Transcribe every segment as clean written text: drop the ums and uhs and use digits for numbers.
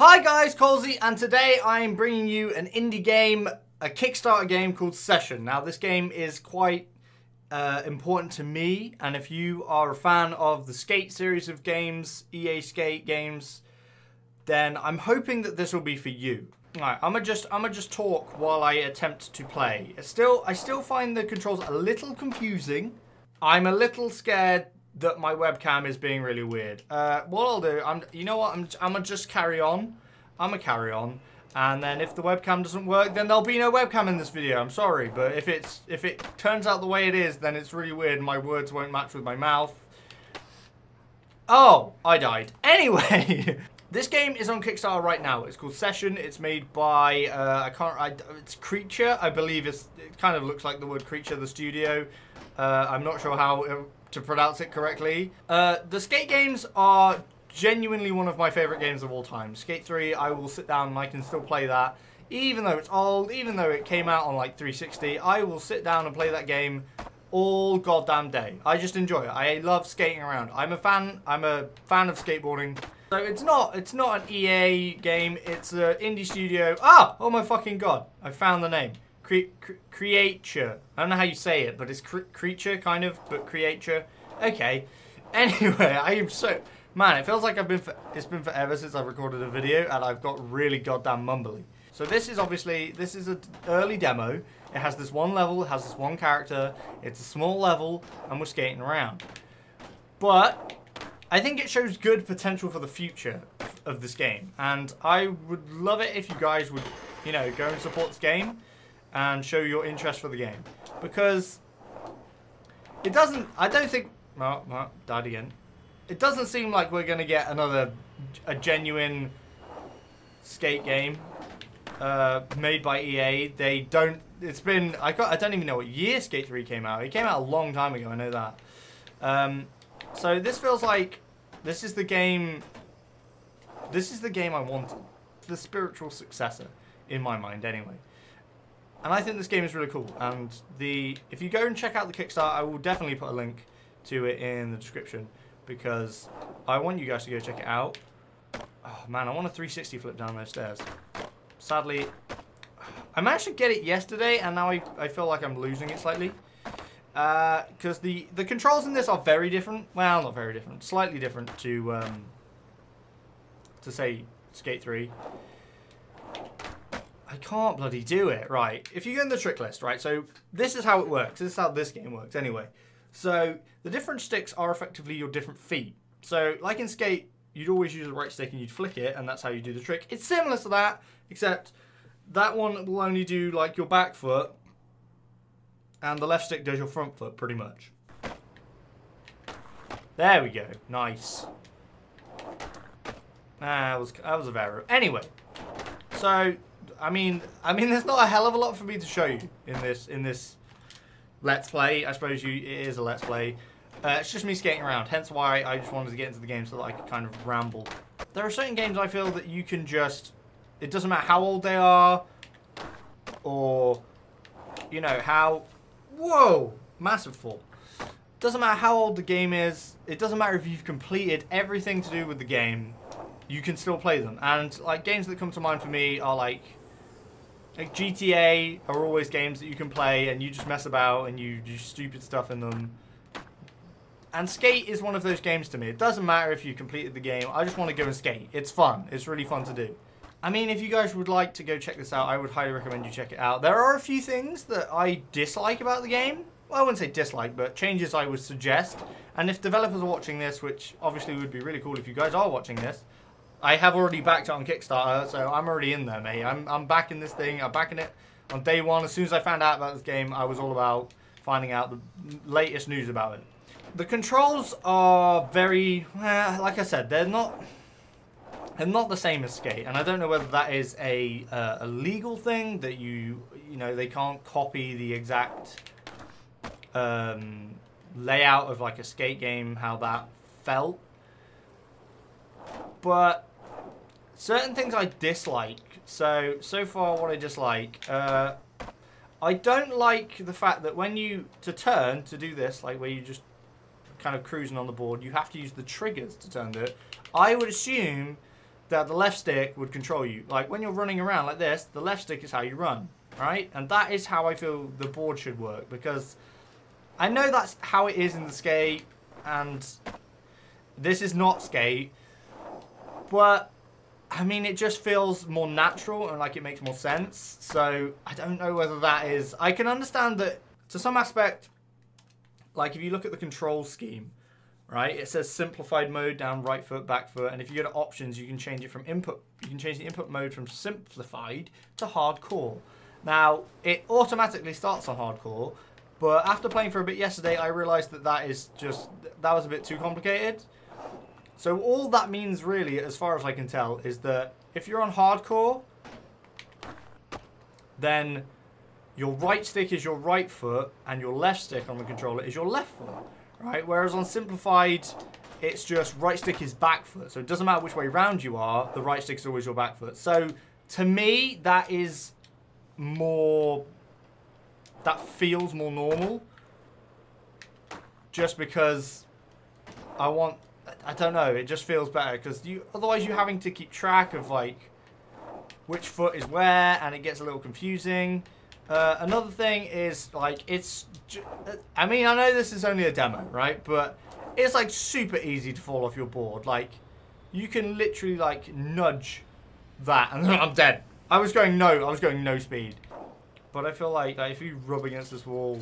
Hi guys, Colesy, and today I'm bringing you an indie game, a Kickstarter game called Session. Now this game is quite important to me, and if you are a fan of the Skate series of games, EA Skate games, then I'm hoping that this will be for you. Alright, I'm gonna just talk while I attempt to play. I still find the controls a little confusing. I'm a little scared that my webcam is being really weird. What I'll do, you know what, I'm gonna just carry on. I'm gonna carry on, and then if the webcam doesn't work, then there'll be no webcam in this video. I'm sorry, but if it turns out the way it is, then it's really weird and my words won't match with my mouth. Oh, I died. Anyway, this game is on Kickstarter right now. It's called Session. It's made by it's Crea-ture, I believe. It kind of looks like the word creature, the studio. I'm not sure how to pronounce it correctly. The skate games are genuinely one of my favorite games of all time. Skate 3, I will sit down and I can still play that. Even though it's old, even though it came out on like 360, I will sit down and play that game all goddamn day. I just enjoy it. I love skating around. I'm a fan of skateboarding. So it's not an EA game, it's an indie studio. Oh my fucking god, I found the name. Crea-ture. I don't know how you say it, but it's creature, kind of, but Crea-ture. Okay. Anyway, I am so... Man, it feels like it's been forever since I've recorded a video, and I've got really goddamn mumbly. So this is an early demo. It has this one level, it has this one character, it's a small level, and we're skating around. But I think it shows good potential for the future of this game, and I would love it if you guys would, you know, go and support this game and show your interest for the game, because it doesn't, I don't think, well, died again. It doesn't seem like we're going to get a genuine skate game made by EA. They don't, it's been, I don't even know what year Skate 3 came out. It came out a long time ago, I know that. So this feels like, this is the game I wanted. The spiritual successor, in my mind anyway. And I think this game is really cool. And if you go and check out the Kickstarter, I will definitely put a link to it in the description, because I want you guys to go check it out. Oh man, I want a 360 flip down those stairs. Sadly, I managed to get it yesterday, and now I feel like I'm losing it slightly. Because the controls in this are very different. Well, not very different. Slightly different to say, Skate 3. I can't bloody do it. Right, if you go in the trick list, right, so this is how it works. This is how this game works anyway. So the different sticks are effectively your different feet. So like in Skate, you'd always use the right stick and you'd flick it, and that's how you do the trick. It's similar to that, except that one will only do like your back foot, and the left stick does your front foot pretty much. There we go. Nice. That was a error. Anyway, so I mean, there's not a hell of a lot for me to show you in this Let's Play. I suppose it is a Let's Play. It's just me skating around, hence why I just wanted to get into the game so that I could kind of ramble. There are certain games I feel that you can just, it doesn't matter how old they are, or, you know, how, whoa, massive fall. Doesn't matter how old the game is, it doesn't matter if you've completed everything to do with the game, you can still play them. And like games that come to mind for me are like GTA are always games that you can play and you just mess about and you do stupid stuff in them. And Skate is one of those games to me. It doesn't matter if you completed the game, I just want to go and skate. It's fun. It's really fun to do. I mean, if you guys would like to go check this out, I would highly recommend you check it out. There are a few things that I dislike about the game. Well, I wouldn't say dislike, but changes I would suggest. And if developers are watching this, which obviously would be really cool if you guys are watching this, I have already backed it on Kickstarter, so I'm already in there, mate. I'm backing this thing. I'm backing it on day one. As soon as I found out about this game, I was all about finding out the latest news about it. The controls are very, like I said, they're not the same as Skate, and I don't know whether that is a legal thing that you know they can't copy the exact layout of like a Skate game, how that felt, but certain things I dislike. So far what I dislike, I don't like the fact that when you, to do this, like where you just kind of cruising on the board, you have to use the triggers to turn it. I would assume that the left stick would control you. Like when you're running around like this, the left stick is how you run, right? And that is how I feel the board should work, because I know that's how it is in the skate, and this is not skate, but I mean, it just feels more natural and like it makes more sense. So I don't know whether that is... I can understand that to some aspect, like if you look at the control scheme, right? It says simplified mode down, right foot, back foot. And if you go to options, you can change it from input. You can change the input mode from simplified to hardcore. Now, it automatically starts on hardcore. But after playing for a bit yesterday, I realized that that was a bit too complicated. So all that means really, as far as I can tell, is that if you're on hardcore, then your right stick is your right foot and your left stick on the controller is your left foot, right? Whereas on simplified, it's just right stick is back foot. So it doesn't matter which way round you are, the right stick is always your back foot. So to me, that is more, that feels more normal. Just because I don't know, it just feels better, because otherwise you're having to keep track of like which foot is where, and it gets a little confusing. Another thing is like I mean, I know this is only a demo, right? But it's like super easy to fall off your board. Like you can literally like nudge that and I'm dead. I was going no speed. But I feel like if you rub against this wall,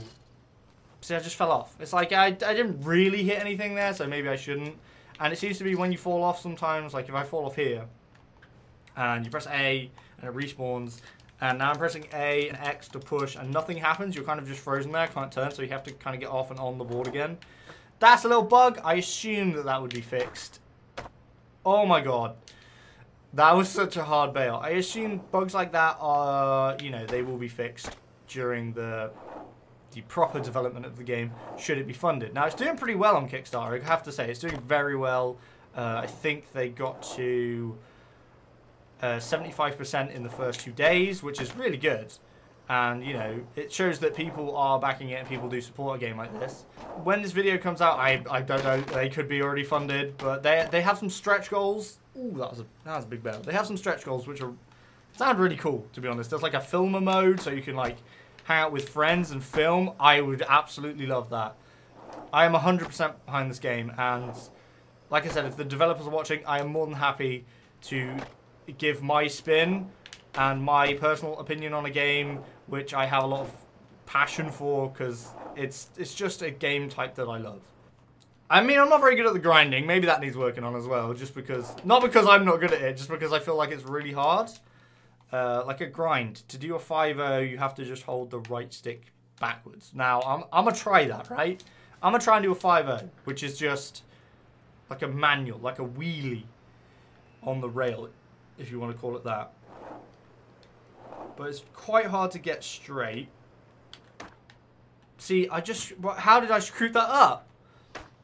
see, I just fell off. It's like I didn't really hit anything there, so maybe I shouldn't. And it seems to be when you fall off sometimes, like if I fall off here, and you press A, and it respawns, and now I'm pressing A and X to push, and nothing happens, you're kind of just frozen there, can't turn, so you have to kind of get off and on the board again. That's a little bug. I assumed that that would be fixed. Oh my god. That was such a hard bail. I assume bugs like that are, you know, they will be fixed during the proper development of the game, should it be funded. Now, it's doing pretty well on Kickstarter, I have to say. It's doing very well. I think they got to 75% in the first 2 days, which is really good. And, you know, it shows that people are backing it and people do support a game like this. When this video comes out, I don't know, they could be already funded, but they have some stretch goals. Ooh, that was a big bail. They have some stretch goals which sound really cool, to be honest. There's like a filmer mode, so you can like hang out with friends and film. I would absolutely love that. I am 100% behind this game, and like I said, if the developers are watching, I am more than happy to give my spin and my personal opinion on a game which I have a lot of passion for, because it's just a game type that I love. I mean, I'm not very good at the grinding. Maybe that needs working on as well, just because, not because I'm not good at it, just because I feel like it's really hard. Like a grind. To do a 5-0, you have to just hold the right stick backwards. Now, I'm going to try that, right? I'm going to try and do a 5-0, which is just like a manual, like a wheelie on the rail, if you want to call it that. But it's quite hard to get straight. See, how did I screw that up?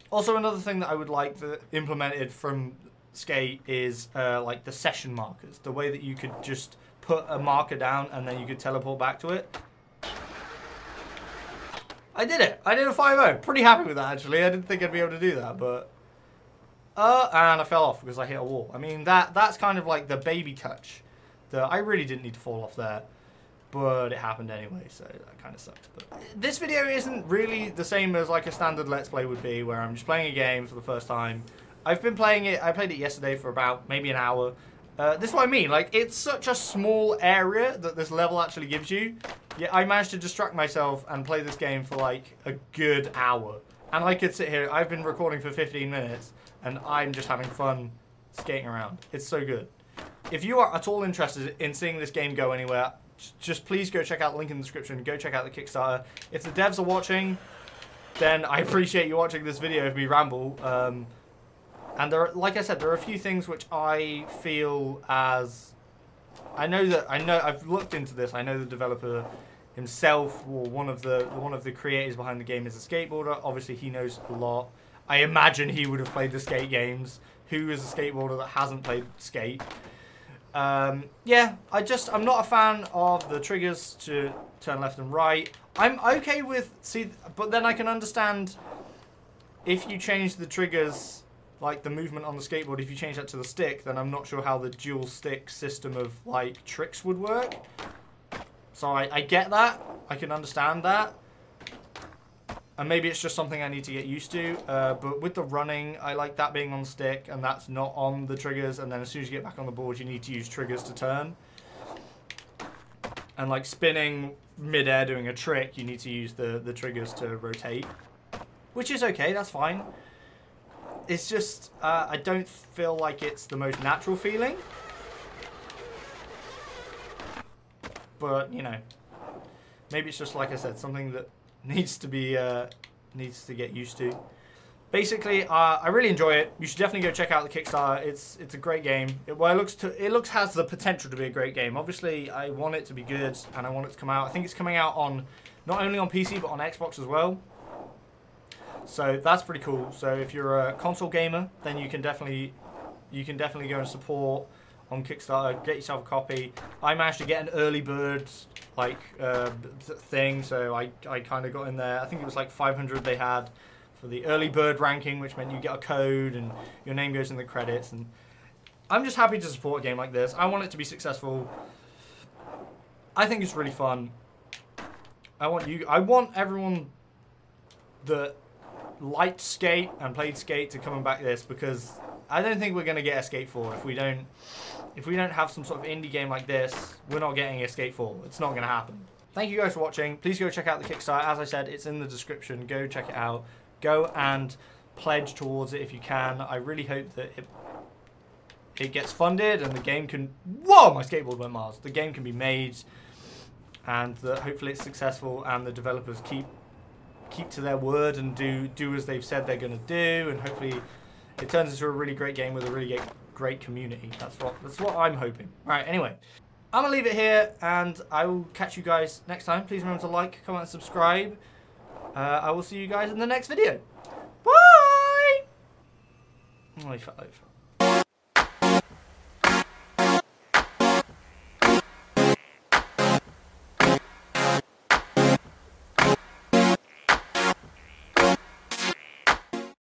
Also, another thing that I would like that implemented from Skate is like the session markers. The way that you could just put a marker down and then you could teleport back to it. I did it. I did a 5-0. Pretty happy with that, actually. I didn't think I'd be able to do that, but... and I fell off because I hit a wall. I mean, that's kind of like the baby touch. I really didn't need to fall off there, but it happened anyway, so that kind of sucks. But this video isn't really the same as like a standard Let's Play would be, where I'm just playing a game for the first time. I've been playing it, I played it yesterday for about maybe an hour. This is what I mean, like, it's such a small area that this level actually gives you. Yet I managed to distract myself and play this game for like a good hour. And I could sit here, I've been recording for 15 minutes, and I'm just having fun skating around. It's so good. If you are at all interested in seeing this game go anywhere, just please go check out the link in the description, go check out the Kickstarter. If the devs are watching, then I appreciate you watching this video of me ramble. And there are, like I said, there are a few things which I feel as... I know I've looked into this, I know the developer himself, or one of the creators behind the game is a skateboarder. Obviously he knows a lot. I imagine he would have played the Skate games. Who is a skateboarder that hasn't played Skate? Yeah, I'm not a fan of the triggers to turn left and right. I'm okay with, but then I can understand if you change the triggers, like the movement on the skateboard, if you change that to the stick, then I'm not sure how the dual stick system of like tricks would work. So I get that. I can understand that. And maybe it's just something I need to get used to. But with the running, I like that being on stick and that's not on the triggers. And then as soon as you get back on the board, you need to use triggers to turn. And like spinning mid-air doing a trick, you need to use the triggers to rotate. Which is okay, that's fine. It's just, I don't feel like it's the most natural feeling. But, you know, maybe it's just, like I said, something that needs to be, needs to get used to. Basically, I really enjoy it. You should definitely go check out the Kickstarter. It's a great game. It has the potential to be a great game. Obviously, I want it to be good, and I want it to come out. I think it's coming out on, not only on PC, but on Xbox as well. So that's pretty cool. So if you're a console gamer, then you can definitely go and support on Kickstarter. Get yourself a copy. I managed to get an early bird like thing, so I kind of got in there. I think it was like 500 they had for the early bird ranking, which meant you get a code and your name goes in the credits. And I'm just happy to support a game like this. I want it to be successful. I think it's really fun. I want everyone that liked Skate and played Skate to come back this, because I don't think we're going to get a Skate 4 if we don't have some sort of indie game like this. We're not getting a Skate 4. It's not going to happen. Thank you guys for watching. Please go check out the Kickstarter. As I said, it's in the description. Go check it out. Go and pledge towards it if you can. I really hope that it gets funded and the game can... Whoa! My skateboard went miles. The game can be made and that hopefully it's successful and the developers keep to their word and do as they've said they're going to do, and hopefully it turns into a really great game with a really great community. That's what I'm hoping. Alright, anyway, I'm going to leave it here and I will catch you guys next time. Please remember to like, comment and subscribe. I will see you guys in the next video. Bye! Oh, he fell over.